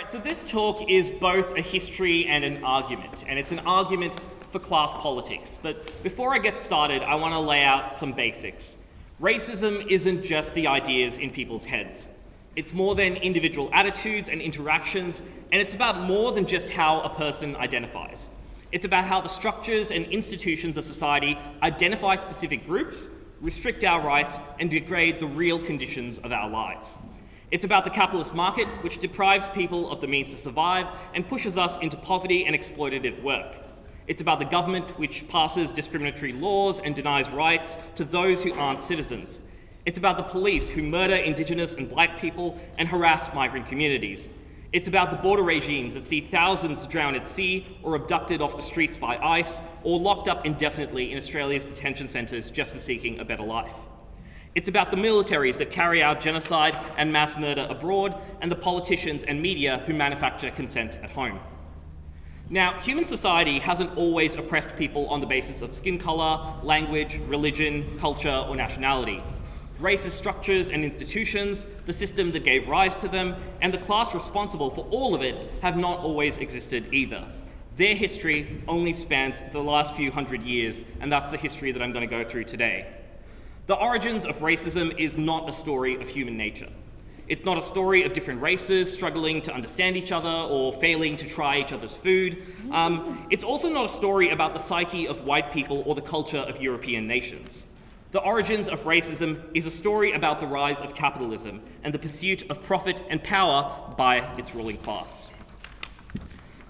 Alright, so this talk is both a history and an argument, and it's an argument for class politics. But before I get started, I want to lay out some basics. Racism isn't just the ideas in people's heads. It's more than individual attitudes and interactions, and it's about more than just how a person identifies. It's about how the structures and institutions of society identify specific groups, restrict our rights, and degrade the real conditions of our lives. It's about the capitalist market, which deprives people of the means to survive and pushes us into poverty and exploitative work. It's about the government, which passes discriminatory laws and denies rights to those who aren't citizens. It's about the police, who murder Indigenous and Black people and harass migrant communities. It's about the border regimes that see thousands drown at sea or abducted off the streets by ICE or locked up indefinitely in Australia's detention centres just for seeking a better life. It's about the militaries that carry out genocide and mass murder abroad, and the politicians and media who manufacture consent at home. Now, human society hasn't always oppressed people on the basis of skin colour, language, religion, culture, or nationality. Racist structures and institutions, the system that gave rise to them, and the class responsible for all of it have not always existed either. Their history only spans the last few hundred years, and that's the history that I'm going to go through today. The origins of racism is not a story of human nature. It's not a story of different races struggling to understand each other or failing to try each other's food. It's also not a story about the psyche of white people or the culture of European nations. The origins of racism is a story about the rise of capitalism and the pursuit of profit and power by its ruling class.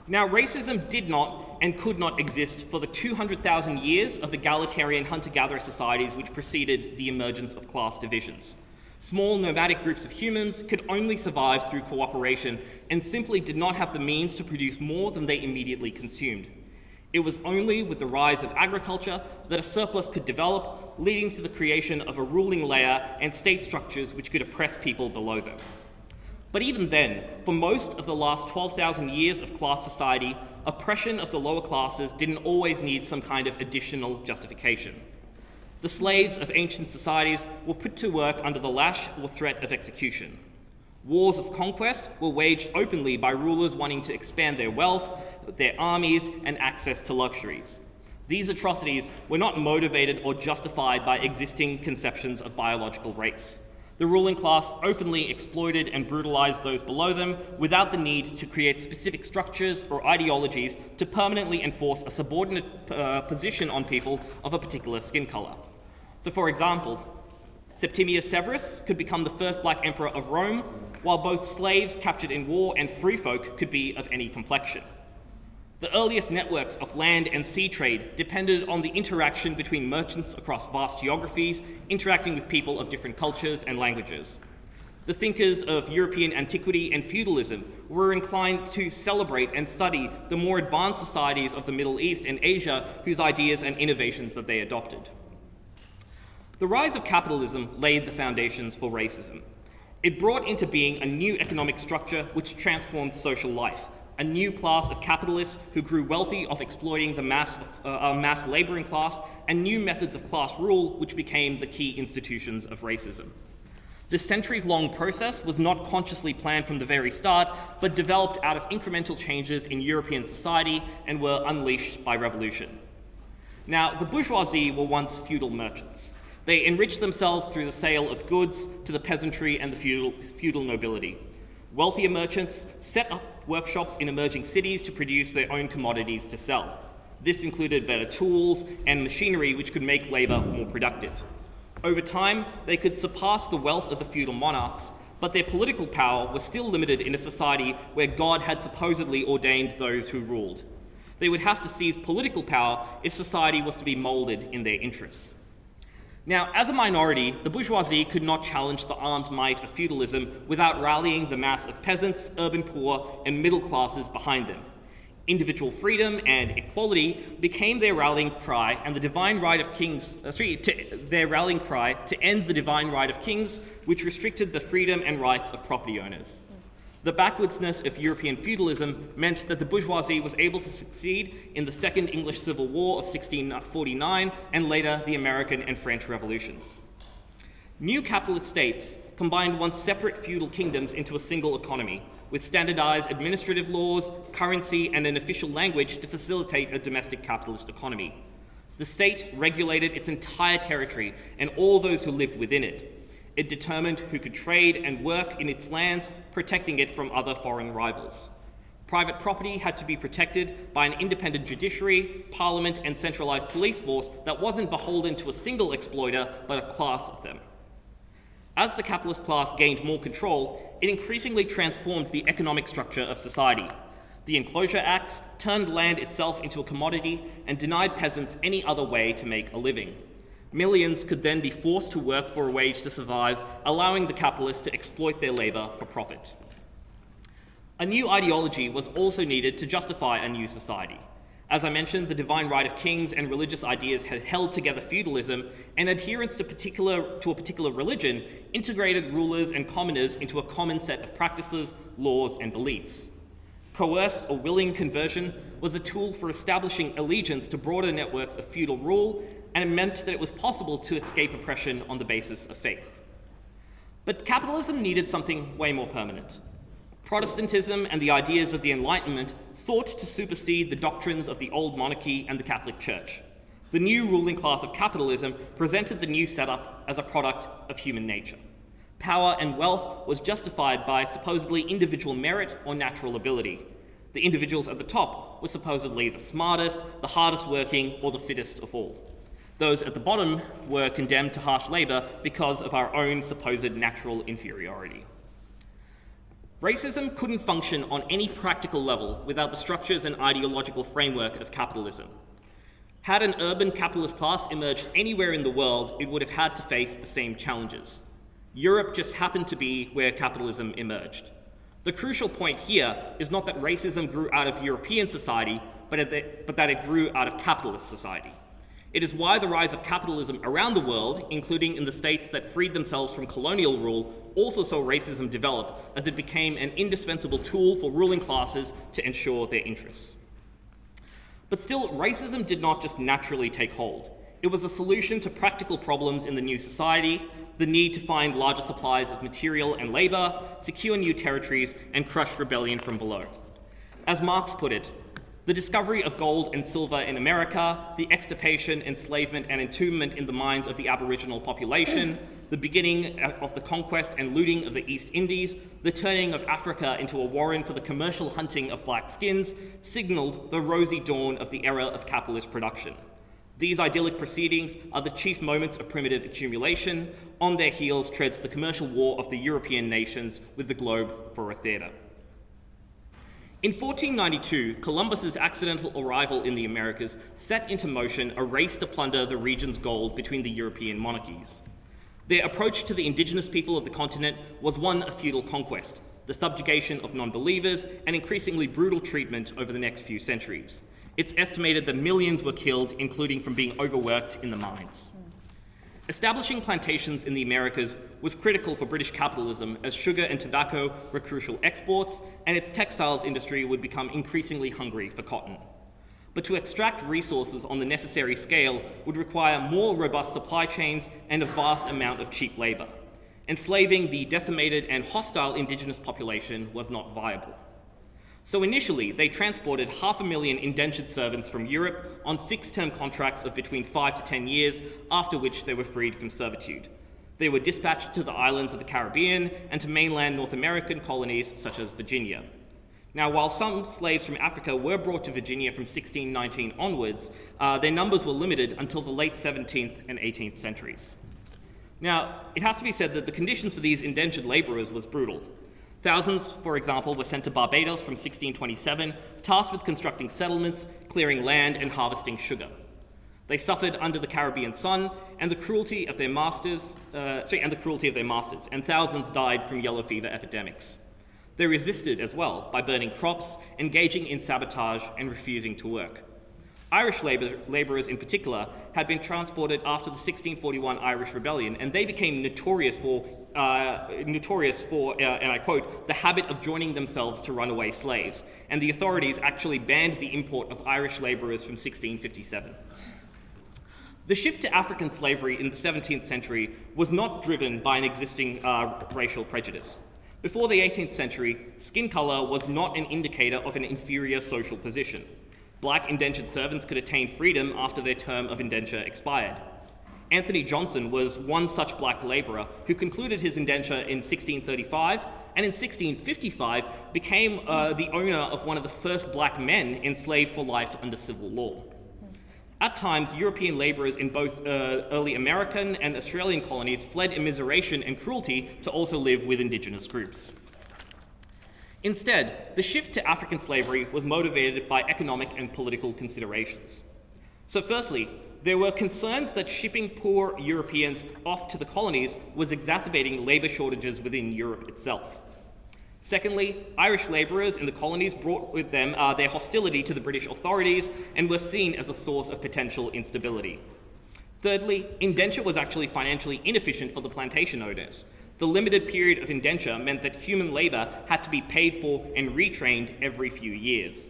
Now, racism did not and could not exist for the 200,000 years of egalitarian hunter-gatherer societies which preceded the emergence of class divisions. Small nomadic groups of humans could only survive through cooperation and simply did not have the means to produce more than they immediately consumed. It was only with the rise of agriculture that a surplus could develop, leading to the creation of a ruling layer and state structures which could oppress people below them. But even then, for most of the last 12,000 years of class society, oppression of the lower classes didn't always need some kind of additional justification. The slaves of ancient societies were put to work under the lash or threat of execution. Wars of conquest were waged openly by rulers wanting to expand their wealth, their armies, and access to luxuries. These atrocities were not motivated or justified by existing conceptions of biological race. The ruling class openly exploited and brutalized those below them without the need to create specific structures or ideologies to permanently enforce a subordinate position on people of a particular skin color. So, for example, Septimius Severus could become the first Black emperor of Rome, while both slaves captured in war and free folk could be of any complexion. The earliest networks of land and sea trade depended on the interaction between merchants across vast geographies, interacting with people of different cultures and languages. The thinkers of European antiquity and feudalism were inclined to celebrate and study the more advanced societies of the Middle East and Asia, whose ideas and innovations that they adopted. The rise of capitalism laid the foundations for racism. It brought into being a new economic structure which transformed social life, a new class of capitalists who grew wealthy off exploiting the mass labouring class, and new methods of class rule which became the key institutions of racism. This centuries-long process was not consciously planned from the very start, but developed out of incremental changes in European society and were unleashed by revolution. Now, the bourgeoisie were once feudal merchants. They enriched themselves through the sale of goods to the peasantry and the feudal nobility. Wealthier merchants set up workshops in emerging cities to produce their own commodities to sell. This included better tools and machinery which could make labour more productive. Over time, they could surpass the wealth of the feudal monarchs, but their political power was still limited in a society where God had supposedly ordained those who ruled. They would have to seize political power if society was to be moulded in their interests. Now, as a minority, the bourgeoisie could not challenge the armed might of feudalism without rallying the mass of peasants, urban poor, and middle classes behind them. Individual freedom and equality became their rallying cry, and the divine right of kings, their rallying cry to end the divine right of kings, which restricted the freedom and rights of property owners. The backwardsness of European feudalism meant that the bourgeoisie was able to succeed in the Second English Civil War of 1649 and later the American and French Revolutions. New capitalist states combined once separate feudal kingdoms into a single economy, with standardized administrative laws, currency, and an official language to facilitate a domestic capitalist economy. The state regulated its entire territory and all those who lived within it. It determined who could trade and work in its lands, protecting it from other foreign rivals. Private property had to be protected by an independent judiciary, parliament, and centralized police force that wasn't beholden to a single exploiter, but a class of them. As the capitalist class gained more control, it increasingly transformed the economic structure of society. The Enclosure Acts turned land itself into a commodity and denied peasants any other way to make a living. Millions could then be forced to work for a wage to survive, allowing the capitalists to exploit their labor for profit. A new ideology was also needed to justify a new society. As I mentioned, the divine right of kings and religious ideas had held together feudalism, and adherence to a particular religion integrated rulers and commoners into a common set of practices, laws, and beliefs. Coerced or willing conversion was a tool for establishing allegiance to broader networks of feudal rule, and it meant that it was possible to escape oppression on the basis of faith. But capitalism needed something way more permanent. Protestantism and the ideas of the Enlightenment sought to supersede the doctrines of the old monarchy and the Catholic Church. The new ruling class of capitalism presented the new setup as a product of human nature. Power and wealth was justified by supposedly individual merit or natural ability. The individuals at the top were supposedly the smartest, the hardest working, or the fittest of all. Those at the bottom were condemned to harsh labor because of our own supposed natural inferiority. Racism couldn't function on any practical level without the structures and ideological framework of capitalism. Had an urban capitalist class emerged anywhere in the world, it would have had to face the same challenges. Europe just happened to be where capitalism emerged. The crucial point here is not that racism grew out of European society, but that it grew out of capitalist society. It is why the rise of capitalism around the world, including in the states that freed themselves from colonial rule, also saw racism develop, as it became an indispensable tool for ruling classes to ensure their interests. But still, racism did not just naturally take hold. It was a solution to practical problems in the new society, the need to find larger supplies of material and labor, secure new territories, and crush rebellion from below. As Marx put it, the discovery of gold and silver in America, the extirpation, enslavement, and entombment in the minds of the Aboriginal population, the beginning of the conquest and looting of the East Indies, the turning of Africa into a warren for the commercial hunting of black skins, signaled the rosy dawn of the era of capitalist production. These idyllic proceedings are the chief moments of primitive accumulation. On their heels treads the commercial war of the European nations with the globe for a theatre. In 1492, Columbus's accidental arrival in the Americas set into motion a race to plunder the region's gold between the European monarchies. Their approach to the indigenous people of the continent was one of feudal conquest, the subjugation of non-believers, and increasingly brutal treatment over the next few centuries. It's estimated that millions were killed, including from being overworked in the mines. Establishing plantations in the Americas was critical for British capitalism, as sugar and tobacco were crucial exports, and its textiles industry would become increasingly hungry for cotton. But to extract resources on the necessary scale would require more robust supply chains and a vast amount of cheap labor. Enslaving the decimated and hostile indigenous population was not viable. So initially, they transported 500,000 indentured servants from Europe on fixed-term contracts of between 5 to 10 years, after which they were freed from servitude. They were dispatched to the islands of the Caribbean and to mainland North American colonies such as Virginia. Now, while some slaves from Africa were brought to Virginia from 1619 onwards, their numbers were limited until the late 17th and 18th centuries. Now, it has to be said that the conditions for these indentured laborers was brutal. Thousands, for example, were sent to Barbados from 1627, tasked with constructing settlements, clearing land, and harvesting sugar. They suffered under the Caribbean sun and the cruelty of their masters, and thousands died from yellow fever epidemics. They resisted as well by burning crops, engaging in sabotage, and refusing to work. Irish labourers in particular had been transported after the 1641 Irish Rebellion, and they became notorious for, and I quote, the habit of joining themselves to runaway slaves, and the authorities actually banned the import of Irish labourers from 1657. The shift to African slavery in the 17th century was not driven by an existing racial prejudice. Before the 18th century, skin colour was not an indicator of an inferior social position. Black indentured servants could attain freedom after their term of indenture expired. Anthony Johnson was one such black labourer who concluded his indenture in 1635 and in 1655 became the owner of one of the first black men enslaved for life under civil law. At times, European labourers in both early American and Australian colonies fled immiseration and cruelty to also live with Indigenous groups. Instead, the shift to African slavery was motivated by economic and political considerations. So firstly, there were concerns that shipping poor Europeans off to the colonies was exacerbating labour shortages within Europe itself. Secondly, Irish labourers in the colonies brought with them their hostility to the British authorities and were seen as a source of potential instability. Thirdly, indenture was actually financially inefficient for the plantation owners. The limited period of indenture meant that human labour had to be paid for and retrained every few years.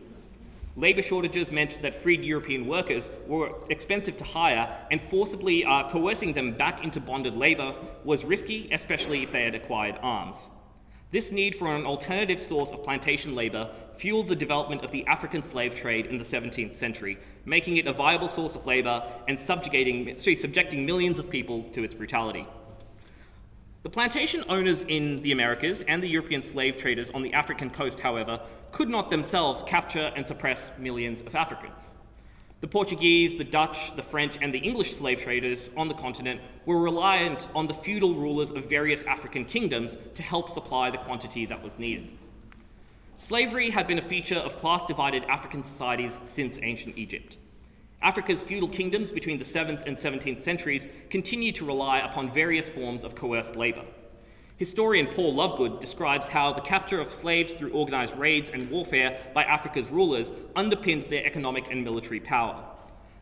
Labour shortages meant that freed European workers were expensive to hire, and forcibly coercing them back into bonded labour was risky, especially if they had acquired arms. This need for an alternative source of plantation labour fueled the development of the African slave trade in the 17th century, making it a viable source of labour and subjecting millions of people to its brutality. The plantation owners in the Americas and the European slave traders on the African coast, however, could not themselves capture and suppress millions of Africans. The Portuguese, the Dutch, the French, and the English slave traders on the continent were reliant on the feudal rulers of various African kingdoms to help supply the quantity that was needed. Slavery had been a feature of class-divided African societies since ancient Egypt. Africa's feudal kingdoms between the 7th and 17th centuries continued to rely upon various forms of coerced labour. Historian Paul Lovegood describes how the capture of slaves through organised raids and warfare by Africa's rulers underpinned their economic and military power.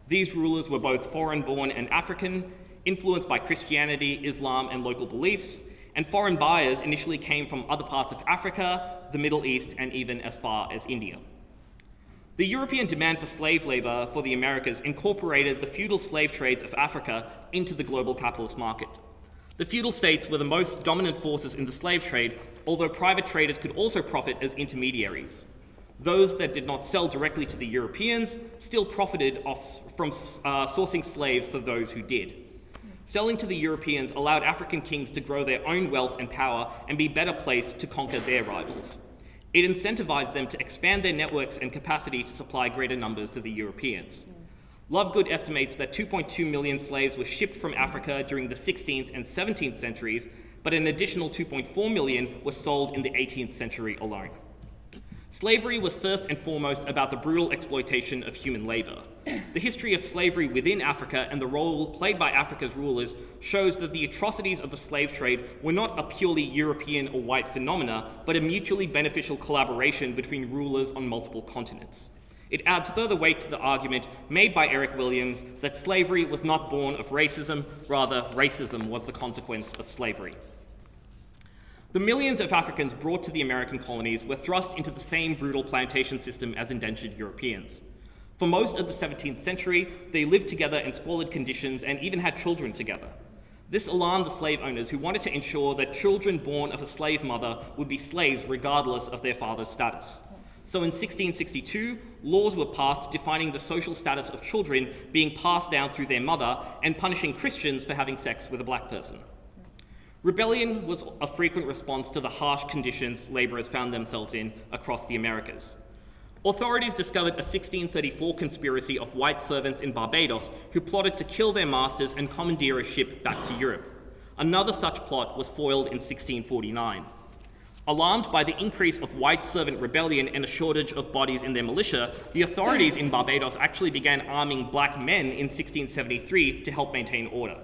These rulers were both foreign-born and African, influenced by Christianity, Islam, and local beliefs, and foreign buyers initially came from other parts of Africa, the Middle East, and even as far as India. The European demand for slave labour for the Americas incorporated the feudal slave trades of Africa into the global capitalist market. The feudal states were the most dominant forces in the slave trade, although private traders could also profit as intermediaries. Those that did not sell directly to the Europeans still profited from sourcing slaves for those who did. Selling to the Europeans allowed African kings to grow their own wealth and power and be better placed to conquer their rivals. It incentivized them to expand their networks and capacity to supply greater numbers to the Europeans. Lovegood estimates that 2.2 million slaves were shipped from Africa during the 16th and 17th centuries, but an additional 2.4 million were sold in the 18th century alone. Slavery was first and foremost about the brutal exploitation of human labour. The history of slavery within Africa and the role played by Africa's rulers shows that the atrocities of the slave trade were not a purely European or white phenomena, but a mutually beneficial collaboration between rulers on multiple continents. It adds further weight to the argument made by Eric Williams that slavery was not born of racism, rather racism was the consequence of slavery. The millions of Africans brought to the American colonies were thrust into the same brutal plantation system as indentured Europeans. For most of the 17th century, they lived together in squalid conditions and even had children together. This alarmed the slave owners who wanted to ensure that children born of a slave mother would be slaves regardless of their father's status. So in 1662, laws were passed defining the social status of children being passed down through their mother and punishing Christians for having sex with a black person. Rebellion was a frequent response to the harsh conditions labourers found themselves in across the Americas. Authorities discovered a 1634 conspiracy of white servants in Barbados who plotted to kill their masters and commandeer a ship back to Europe. Another such plot was foiled in 1649. Alarmed by the increase of white servant rebellion and a shortage of bodies in their militia, the authorities in Barbados actually began arming black men in 1673 to help maintain order.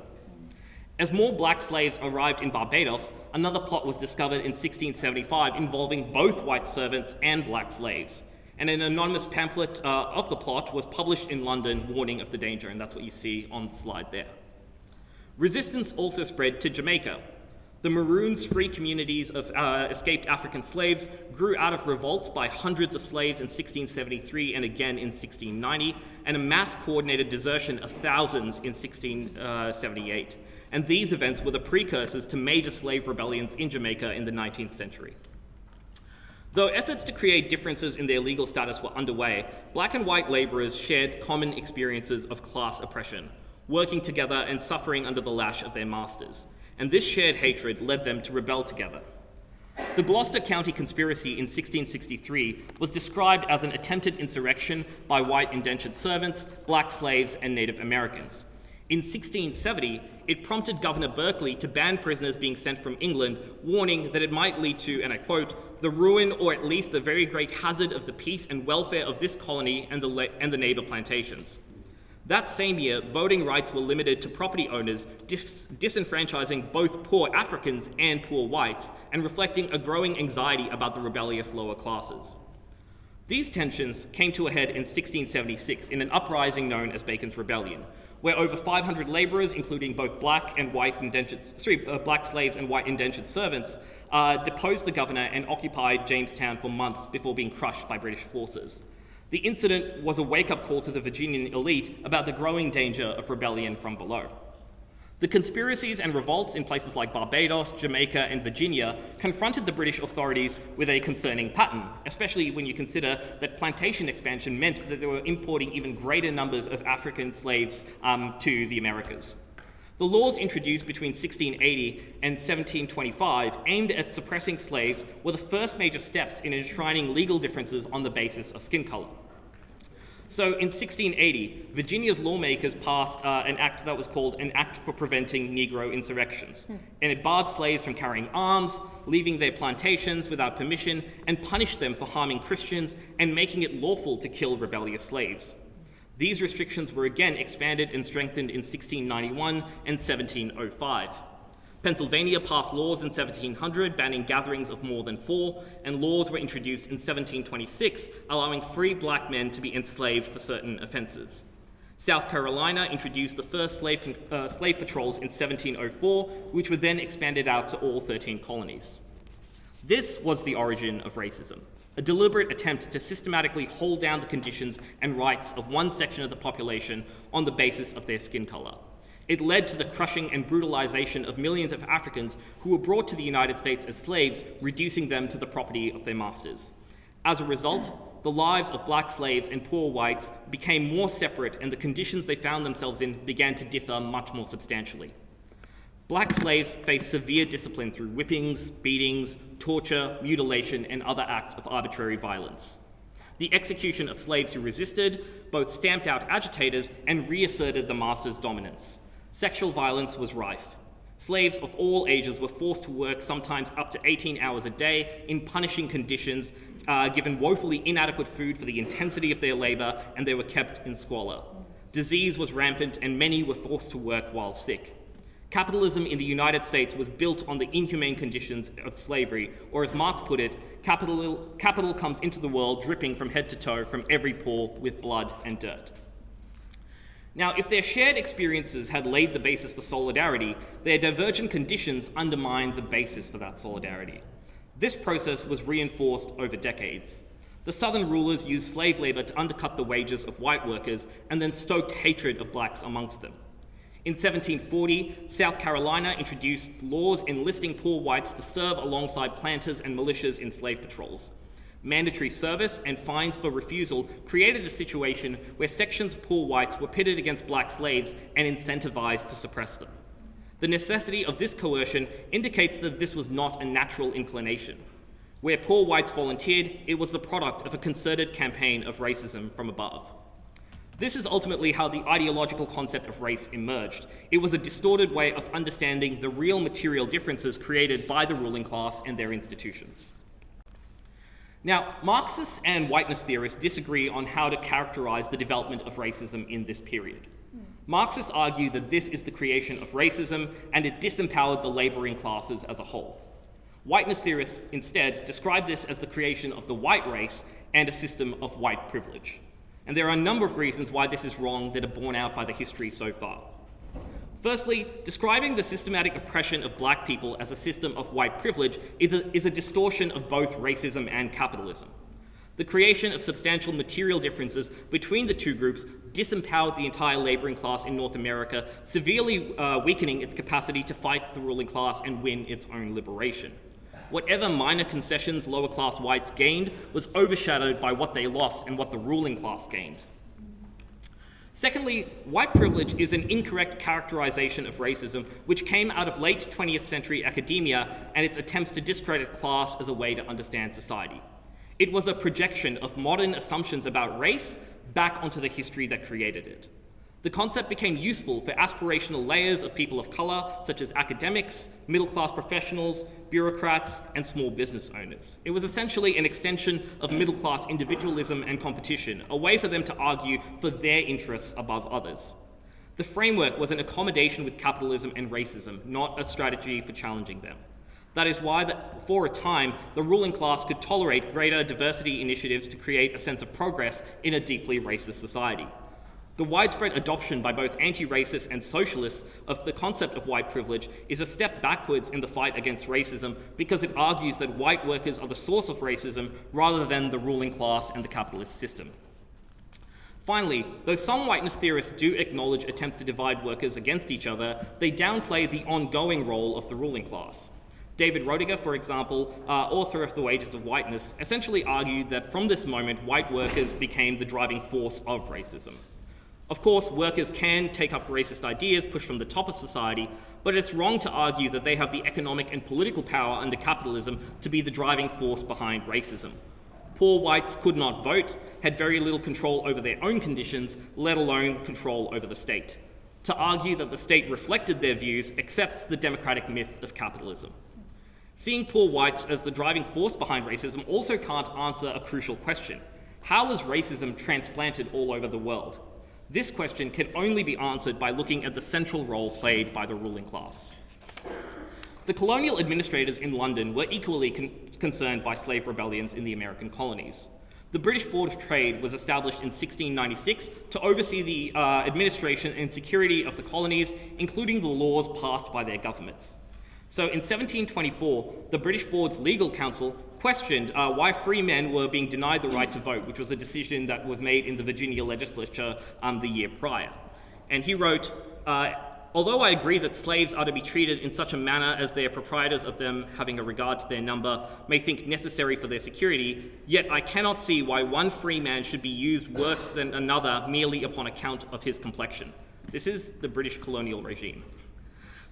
As more black slaves arrived in Barbados, another plot was discovered in 1675 involving both white servants and black slaves. And an anonymous pamphlet of the plot was published in London warning of the danger, and that's what you see on the slide there. Resistance also spread to Jamaica. The Maroons' free communities of escaped African slaves grew out of revolts by hundreds of slaves in 1673 and again in 1690, and a mass coordinated desertion of thousands in 1678. and these events were the precursors to major slave rebellions in Jamaica in the 19th century. Though efforts to create differences in their legal status were underway, black and white labourers shared common experiences of class oppression, working together and suffering under the lash of their masters, and this shared hatred led them to rebel together. The Gloucester County Conspiracy in 1663 was described as an attempted insurrection by white indentured servants, black slaves, and Native Americans. In 1670, it prompted Governor Berkeley to ban prisoners being sent from England, warning that it might lead to, and I quote, "the ruin or at least the very great hazard of the peace and welfare of this colony and the neighbour plantations." That same year, voting rights were limited to property owners, disenfranchising both poor Africans and poor whites, and reflecting a growing anxiety about the rebellious lower classes. These tensions came to a head in 1676 in an uprising known as Bacon's Rebellion, where over 500 labourers, including both black slaves and white indentured servants, deposed the governor and occupied Jamestown for months before being crushed by British forces. The incident was a wake-up call to the Virginian elite about the growing danger of rebellion from below. The conspiracies and revolts in places like Barbados, Jamaica, and Virginia confronted the British authorities with a concerning pattern, especially when you consider that plantation expansion meant that they were importing even greater numbers of African slaves to the Americas. The laws introduced between 1680 and 1725 aimed at suppressing slaves were the first major steps in enshrining legal differences on the basis of skin color. So in 1680, Virginia's lawmakers passed an act that was called an Act for Preventing Negro Insurrections, and it barred slaves from carrying arms, leaving their plantations without permission, and punished them for harming Christians and making it lawful to kill rebellious slaves. These restrictions were again expanded and strengthened in 1691 and 1705. Pennsylvania passed laws in 1700 banning gatherings of more than 4, and laws were introduced in 1726 allowing free black men to be enslaved for certain offences. South Carolina introduced the first slave patrols in 1704, which were then expanded out to all 13 colonies. This was the origin of racism, a deliberate attempt to systematically hold down the conditions and rights of one section of the population on the basis of their skin color. It led to the crushing and brutalization of millions of Africans who were brought to the United States as slaves, reducing them to the property of their masters. As a result, the lives of black slaves and poor whites became more separate, and the conditions they found themselves in began to differ much more substantially. Black slaves faced severe discipline through whippings, beatings, torture, mutilation, and other acts of arbitrary violence. The execution of slaves who resisted both stamped out agitators and reasserted the master's dominance. Sexual violence was rife. Slaves of all ages were forced to work sometimes up to 18 hours a day in punishing conditions, given woefully inadequate food for the intensity of their labour, and they were kept in squalor. Disease was rampant, and many were forced to work while sick. Capitalism in the United States was built on the inhumane conditions of slavery, or as Marx put it, capital comes into the world dripping from head to toe from every pore with blood and dirt. Now, if their shared experiences had laid the basis for solidarity, their divergent conditions undermined the basis for that solidarity. This process was reinforced over decades. The Southern rulers used slave labor to undercut the wages of white workers and then stoked hatred of blacks amongst them. In 1740, South Carolina introduced laws enlisting poor whites to serve alongside planters and militias in slave patrols. Mandatory service and fines for refusal created a situation where sections of poor whites were pitted against black slaves and incentivized to suppress them. The necessity of this coercion indicates that this was not a natural inclination. Where poor whites volunteered, it was the product of a concerted campaign of racism from above. This is ultimately how the ideological concept of race emerged. It was a distorted way of understanding the real material differences created by the ruling class and their institutions. Now, Marxists and whiteness theorists disagree on how to characterize the development of racism in this period. Marxists argue that this is the creation of racism and it disempowered the laboring classes as a whole. Whiteness theorists instead describe this as the creation of the white race and a system of white privilege. And there are a number of reasons why this is wrong that are borne out by the history so far. Firstly, describing the systematic oppression of black people as a system of white privilege is a distortion of both racism and capitalism. The creation of substantial material differences between the two groups disempowered the entire laboring class in North America, severely weakening its capacity to fight the ruling class and win its own liberation. Whatever minor concessions lower class whites gained was overshadowed by what they lost and what the ruling class gained. Secondly, white privilege is an incorrect characterization of racism, which came out of late 20th century academia and its attempts to discredit class as a way to understand society. It was a projection of modern assumptions about race back onto the history that created it. The concept became useful for aspirational layers of people of color, such as academics, middle-class professionals, bureaucrats, and small business owners. It was essentially an extension of middle-class individualism and competition, a way for them to argue for their interests above others. The framework was an accommodation with capitalism and racism, not a strategy for challenging them. That is why, for a time, the ruling class could tolerate greater diversity initiatives to create a sense of progress in a deeply racist society. The widespread adoption by both anti-racists and socialists of the concept of white privilege is a step backwards in the fight against racism because it argues that white workers are the source of racism rather than the ruling class and the capitalist system. Finally, though some whiteness theorists do acknowledge attempts to divide workers against each other, they downplay the ongoing role of the ruling class. David Roediger, for example, author of The Wages of Whiteness, essentially argued that from this moment, white workers became the driving force of racism. Of course, workers can take up racist ideas pushed from the top of society, but it's wrong to argue that they have the economic and political power under capitalism to be the driving force behind racism. Poor whites could not vote, had very little control over their own conditions, let alone control over the state. To argue that the state reflected their views accepts the democratic myth of capitalism. Seeing poor whites as the driving force behind racism also can't answer a crucial question. How was racism transplanted all over the world? This question can only be answered by looking at the central role played by the ruling class. The colonial administrators in London were equally concerned by slave rebellions in the American colonies. The British Board of Trade was established in 1696 to oversee the administration and security of the colonies, including the laws passed by their governments. So in 1724, the British Board's legal counsel questioned why free men were being denied the right to vote, which was a decision that was made in the Virginia legislature the year prior. And he wrote, although I agree that slaves are to be treated in such a manner as their proprietors of them, having a regard to their number, may think necessary for their security, yet I cannot see why one free man should be used worse than another merely upon account of his complexion. This is the British colonial regime.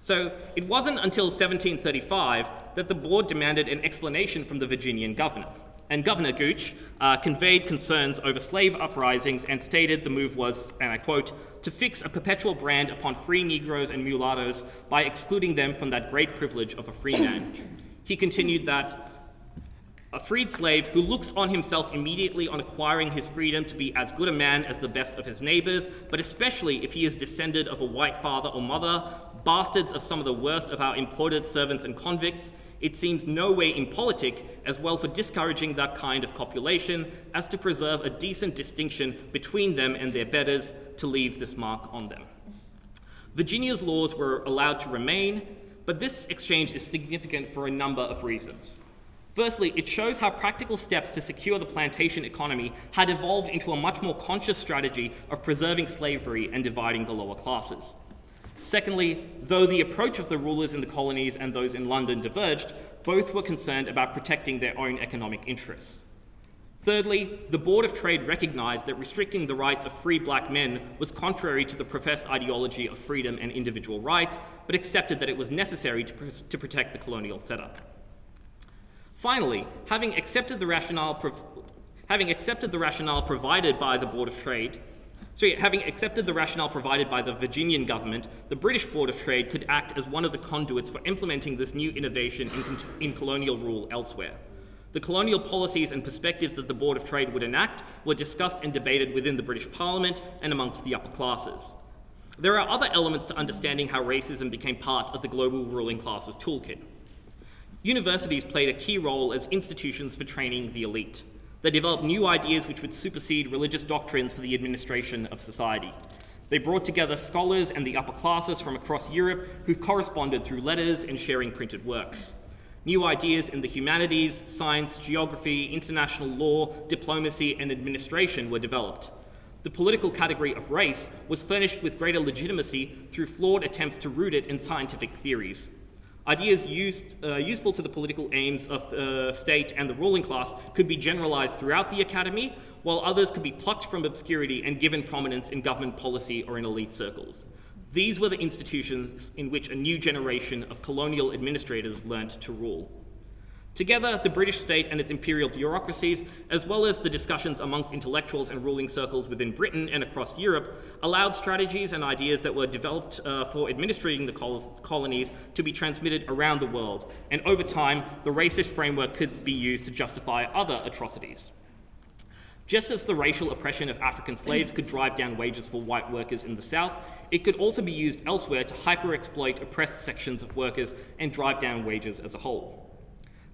So it wasn't until 1735 that the board demanded an explanation from the Virginian governor. And Governor Gooch conveyed concerns over slave uprisings and stated the move was, and I quote, to fix a perpetual brand upon free Negroes and mulattoes by excluding them from that great privilege of a free man. He continued that a freed slave who looks on himself immediately on acquiring his freedom to be as good a man as the best of his neighbors, but especially if he is descended of a white father or mother, bastards of some of the worst of our imported servants and convicts, it seems no way impolitic, as well for discouraging that kind of copulation, as to preserve a decent distinction between them and their betters, to leave this mark on them. Virginia's laws were allowed to remain, but this exchange is significant for a number of reasons. Firstly, it shows how practical steps to secure the plantation economy had evolved into a much more conscious strategy of preserving slavery and dividing the lower classes. Secondly, though the approach of the rulers in the colonies and those in London diverged, both were concerned about protecting their own economic interests. Thirdly, the Board of Trade recognized that restricting the rights of free black men was contrary to the professed ideology of freedom and individual rights, but accepted that it was necessary to protect the colonial setup. Finally, having accepted the rationale provided by the Board of Trade, having accepted the rationale provided by the Virginian government, the British Board of Trade could act as one of the conduits for implementing this new innovation in colonial rule elsewhere. The colonial policies and perspectives that the Board of Trade would enact were discussed and debated within the British Parliament and amongst the upper classes. There are other elements to understanding how racism became part of the global ruling class's toolkit. Universities played a key role as institutions for training the elite. They developed new ideas which would supersede religious doctrines for the administration of society. They brought together scholars and the upper classes from across Europe who corresponded through letters and sharing printed works. New ideas in the humanities, science, geography, international law, diplomacy, and administration were developed. The political category of race was furnished with greater legitimacy through flawed attempts to root it in scientific theories. Ideas useful to the political aims of the state and the ruling class could be generalized throughout the academy, while others could be plucked from obscurity and given prominence in government policy or in elite circles. These were the institutions in which a new generation of colonial administrators learnt to rule. Together, the British state and its imperial bureaucracies, as well as the discussions amongst intellectuals and ruling circles within Britain and across Europe, allowed strategies and ideas that were developed for administrating the colonies to be transmitted around the world, and over time, the racist framework could be used to justify other atrocities. Just as the racial oppression of African slaves could drive down wages for white workers in the South, it could also be used elsewhere to hyper-exploit oppressed sections of workers and drive down wages as a whole.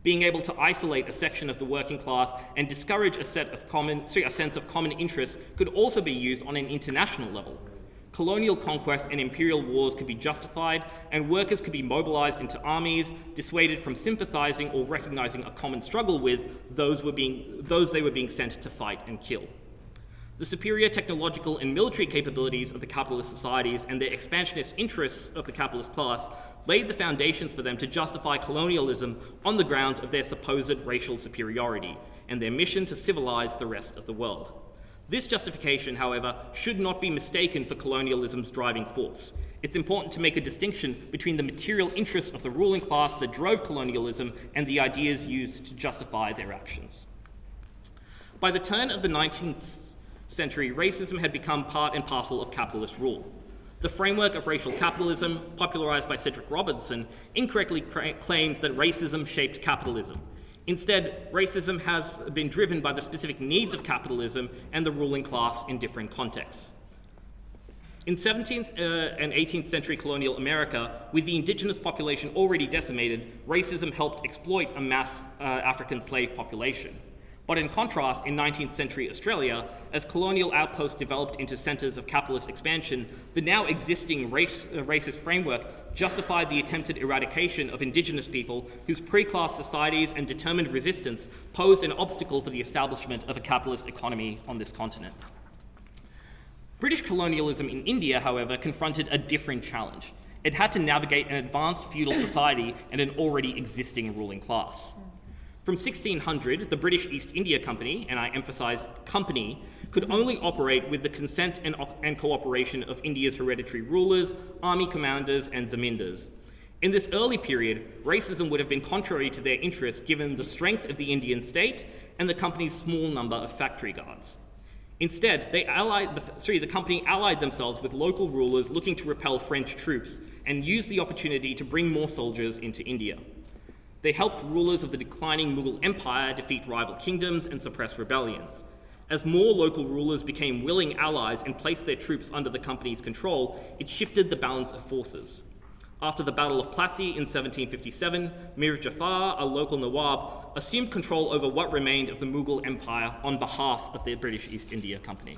Being able to isolate a section of the working class and discourage a sense of common interest could also be used on an international level. Colonial conquest and imperial wars could be justified, and workers could be mobilized into armies, dissuaded from sympathizing or recognizing a common struggle with those they were being sent to fight and kill. The superior technological and military capabilities of the capitalist societies and the expansionist interests of the capitalist class laid the foundations for them to justify colonialism on the grounds of their supposed racial superiority and their mission to civilize the rest of the world. This justification, however, should not be mistaken for colonialism's driving force. It's important to make a distinction between the material interests of the ruling class that drove colonialism and the ideas used to justify their actions. By the turn of the 19th century, racism had become part and parcel of capitalist rule. The framework of racial capitalism, popularized by Cedric Robinson, incorrectly claims that racism shaped capitalism. Instead, racism has been driven by the specific needs of capitalism and the ruling class in different contexts. In 17th and 18th century colonial America, with the indigenous population already decimated, racism helped exploit a mass African slave population. But in contrast, in 19th century Australia, as colonial outposts developed into centres of capitalist expansion, the now existing racist framework justified the attempted eradication of indigenous people whose pre-class societies and determined resistance posed an obstacle for the establishment of a capitalist economy on this continent. British colonialism in India, however, confronted a different challenge. It had to navigate an advanced feudal society and an already existing ruling class. From 1600, the British East India Company, and I emphasize company, could only operate with the consent and cooperation of India's hereditary rulers, army commanders, and zamindars. In this early period, racism would have been contrary to their interests given the strength of the Indian state and the company's small number of factory guards. Instead, the company allied themselves with local rulers looking to repel French troops and used the opportunity to bring more soldiers into India. They helped rulers of the declining Mughal Empire defeat rival kingdoms and suppress rebellions. As more local rulers became willing allies and placed their troops under the company's control, it shifted the balance of forces. After the Battle of Plassey in 1757, Mir Jafar, a local Nawab, assumed control over what remained of the Mughal Empire on behalf of the British East India Company.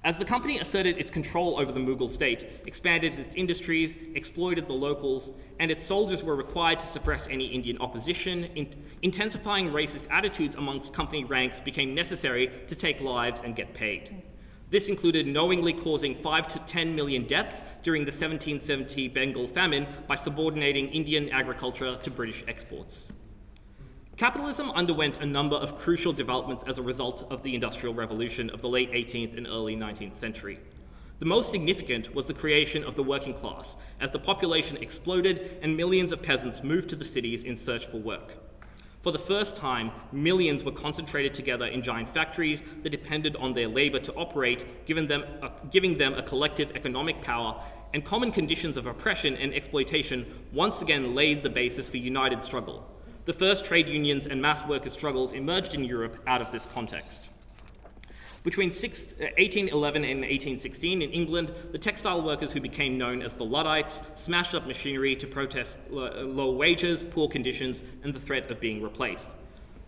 As the company asserted its control over the Mughal state, expanded its industries, exploited the locals, and its soldiers were required to suppress any Indian opposition, intensifying racist attitudes amongst company ranks became necessary to take lives and get paid. This included knowingly causing 5 to 10 million deaths during the 1770 Bengal famine by subordinating Indian agriculture to British exports. Capitalism underwent a number of crucial developments as a result of the Industrial Revolution of the late 18th and early 19th century. The most significant was the creation of the working class, as the population exploded and millions of peasants moved to the cities in search for work. For the first time, millions were concentrated together in giant factories that depended on their labor to operate, giving them a collective economic power, and common conditions of oppression and exploitation once again laid the basis for united struggle. The first trade unions and mass worker struggles emerged in Europe out of this context. Between 1811 and 1816 in England, the textile workers who became known as the Luddites smashed up machinery to protest low wages, poor conditions, and the threat of being replaced.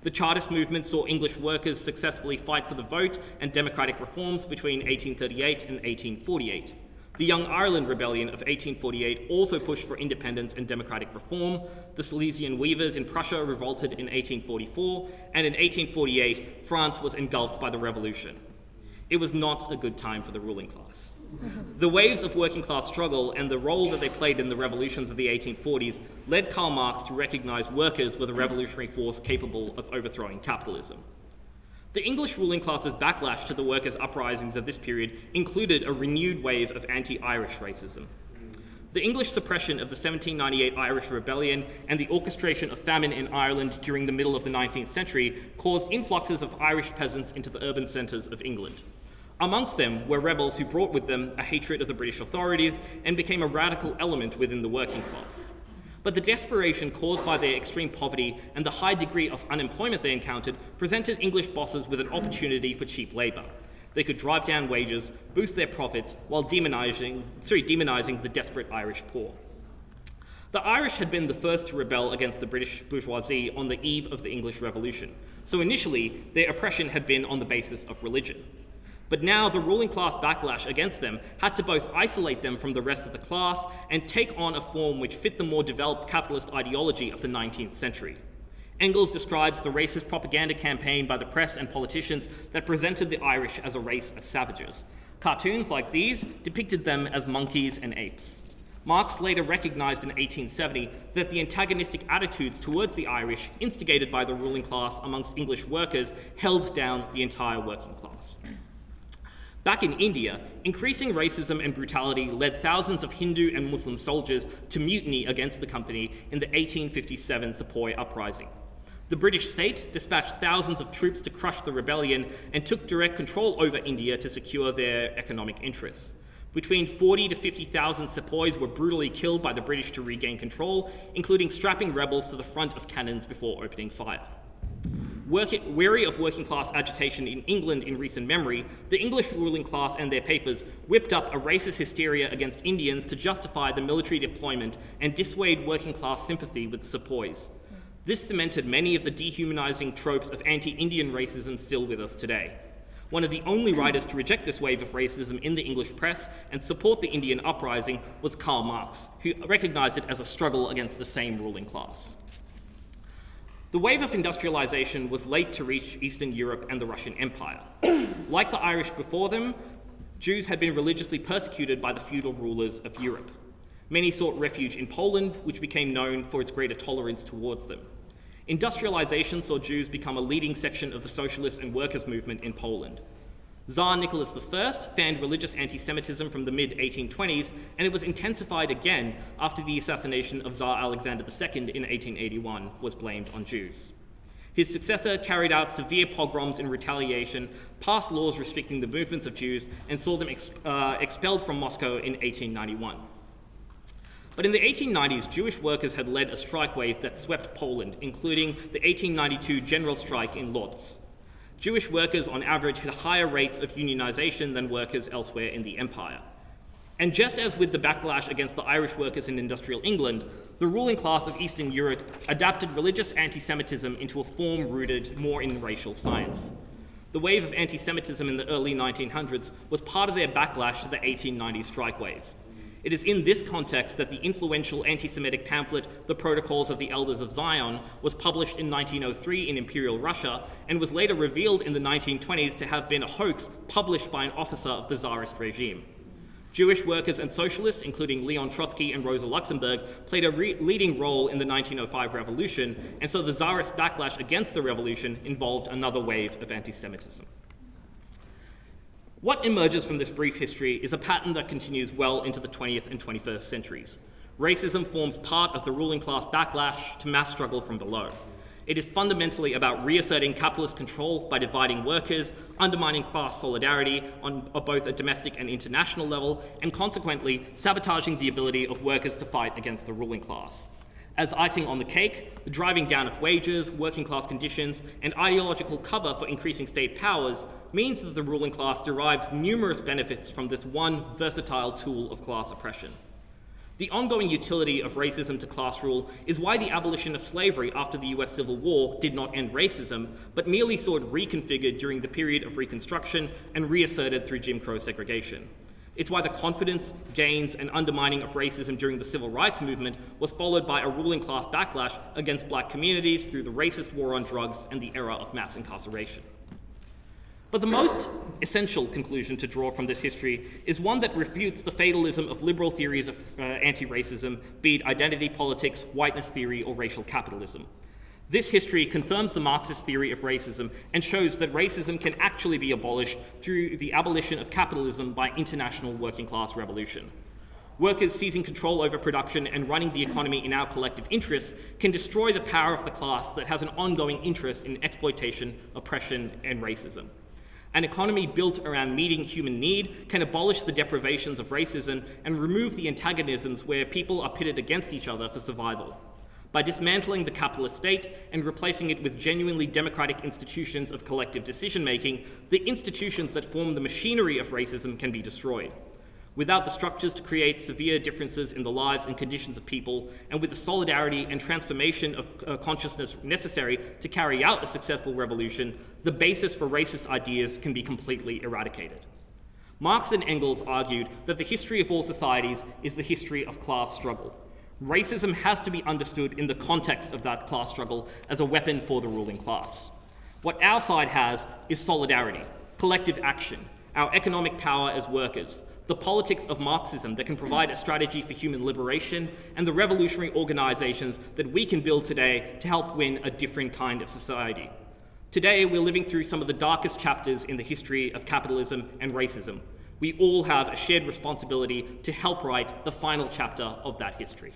The Chartist movement saw English workers successfully fight for the vote and democratic reforms between 1838 and 1848. The Young Ireland Rebellion of 1848 also pushed for independence and democratic reform. The Silesian weavers in Prussia revolted in 1844, and in 1848, France was engulfed by the revolution. It was not a good time for the ruling class. The waves of working class struggle and the role that they played in the revolutions of the 1840s led Karl Marx to recognize workers were the revolutionary force capable of overthrowing capitalism. The English ruling class's backlash to the workers' uprisings of this period included a renewed wave of anti-Irish racism. The English suppression of the 1798 Irish Rebellion and the orchestration of famine in Ireland during the middle of the 19th century caused influxes of Irish peasants into the urban centres of England. Amongst them were rebels who brought with them a hatred of the British authorities and became a radical element within the working class. But the desperation caused by their extreme poverty and the high degree of unemployment they encountered presented English bosses with an opportunity for cheap labour. They could drive down wages, boost their profits, while demonising the desperate Irish poor. The Irish had been the first to rebel against the British bourgeoisie on the eve of the English Revolution, so initially their oppression had been on the basis of religion. But now the ruling class backlash against them had to both isolate them from the rest of the class and take on a form which fit the more developed capitalist ideology of the 19th century. Engels describes the racist propaganda campaign by the press and politicians that presented the Irish as a race of savages. Cartoons like these depicted them as monkeys and apes. Marx later recognized in 1870 that the antagonistic attitudes towards the Irish, instigated by the ruling class amongst English workers, held down the entire working class. Back in India, increasing racism and brutality led thousands of Hindu and Muslim soldiers to mutiny against the company in the 1857 Sepoy Uprising. The British state dispatched thousands of troops to crush the rebellion and took direct control over India to secure their economic interests. Between 40 to 50,000 sepoys were brutally killed by the British to regain control, including strapping rebels to the front of cannons before opening fire. Weary of working class agitation in England in recent memory, the English ruling class and their papers whipped up a racist hysteria against Indians to justify the military deployment and dissuade working class sympathy with the sepoys. This cemented many of the dehumanizing tropes of anti-Indian racism still with us today. One of the only writers to reject this wave of racism in the English press and support the Indian uprising was Karl Marx, who recognized it as a struggle against the same ruling class. The wave of industrialization was late to reach Eastern Europe and the Russian Empire. Like the Irish before them, Jews had been religiously persecuted by the feudal rulers of Europe. Many sought refuge in Poland, which became known for its greater tolerance towards them. Industrialization saw Jews become a leading section of the socialist and workers' movement in Poland. Tsar Nicholas I fanned religious anti-Semitism from the mid-1820s, and it was intensified again after the assassination of Tsar Alexander II in 1881 was blamed on Jews. His successor carried out severe pogroms in retaliation, passed laws restricting the movements of Jews, and saw them expelled from Moscow in 1891. But in the 1890s, Jewish workers had led a strike wave that swept Poland, including the 1892 general strike in Lodz. Jewish workers on average had higher rates of unionization than workers elsewhere in the empire. And just as with the backlash against the Irish workers in industrial England, the ruling class of Eastern Europe adapted religious anti-Semitism into a form rooted more in racial science. The wave of anti-Semitism in the early 1900s was part of their backlash to the 1890 strike waves. It is in this context that the influential anti-Semitic pamphlet, The Protocols of the Elders of Zion, was published in 1903 in Imperial Russia and was later revealed in the 1920s to have been a hoax published by an officer of the Tsarist regime. Jewish workers and socialists, including Leon Trotsky and Rosa Luxemburg, played a leading role in the 1905 revolution, and so the Tsarist backlash against the revolution involved another wave of anti-Semitism. What emerges from this brief history is a pattern that continues well into the 20th and 21st centuries. Racism forms part of the ruling class backlash to mass struggle from below. It is fundamentally about reasserting capitalist control by dividing workers, undermining class solidarity on both a domestic and international level, and consequently sabotaging the ability of workers to fight against the ruling class. As icing on the cake, the driving down of wages, working class conditions, and ideological cover for increasing state powers means that the ruling class derives numerous benefits from this one versatile tool of class oppression. The ongoing utility of racism to class rule is why the abolition of slavery after the US Civil War did not end racism, but merely saw it reconfigured during the period of Reconstruction and reasserted through Jim Crow segregation. It's why the confidence, gains, and undermining of racism during the civil rights movement was followed by a ruling class backlash against black communities through the racist war on drugs and the era of mass incarceration. But the most essential conclusion to draw from this history is one that refutes the fatalism of liberal theories of anti-racism, be it identity politics, whiteness theory, or racial capitalism. This history confirms the Marxist theory of racism and shows that racism can actually be abolished through the abolition of capitalism by international working class revolution. Workers seizing control over production and running the economy in our collective interests can destroy the power of the class that has an ongoing interest in exploitation, oppression, and racism. An economy built around meeting human need can abolish the deprivations of racism and remove the antagonisms where people are pitted against each other for survival. By dismantling the capitalist state and replacing it with genuinely democratic institutions of collective decision-making, the institutions that form the machinery of racism can be destroyed. Without the structures to create severe differences in the lives and conditions of people, and with the solidarity and transformation of consciousness necessary to carry out a successful revolution, the basis for racist ideas can be completely eradicated. Marx and Engels argued that the history of all societies is the history of class struggle. Racism has to be understood in the context of that class struggle as a weapon for the ruling class. What our side has is solidarity, collective action, our economic power as workers, the politics of Marxism that can provide a strategy for human liberation, and the revolutionary organizations that we can build today to help win a different kind of society. Today, we're living through some of the darkest chapters in the history of capitalism and racism. We all have a shared responsibility to help write the final chapter of that history.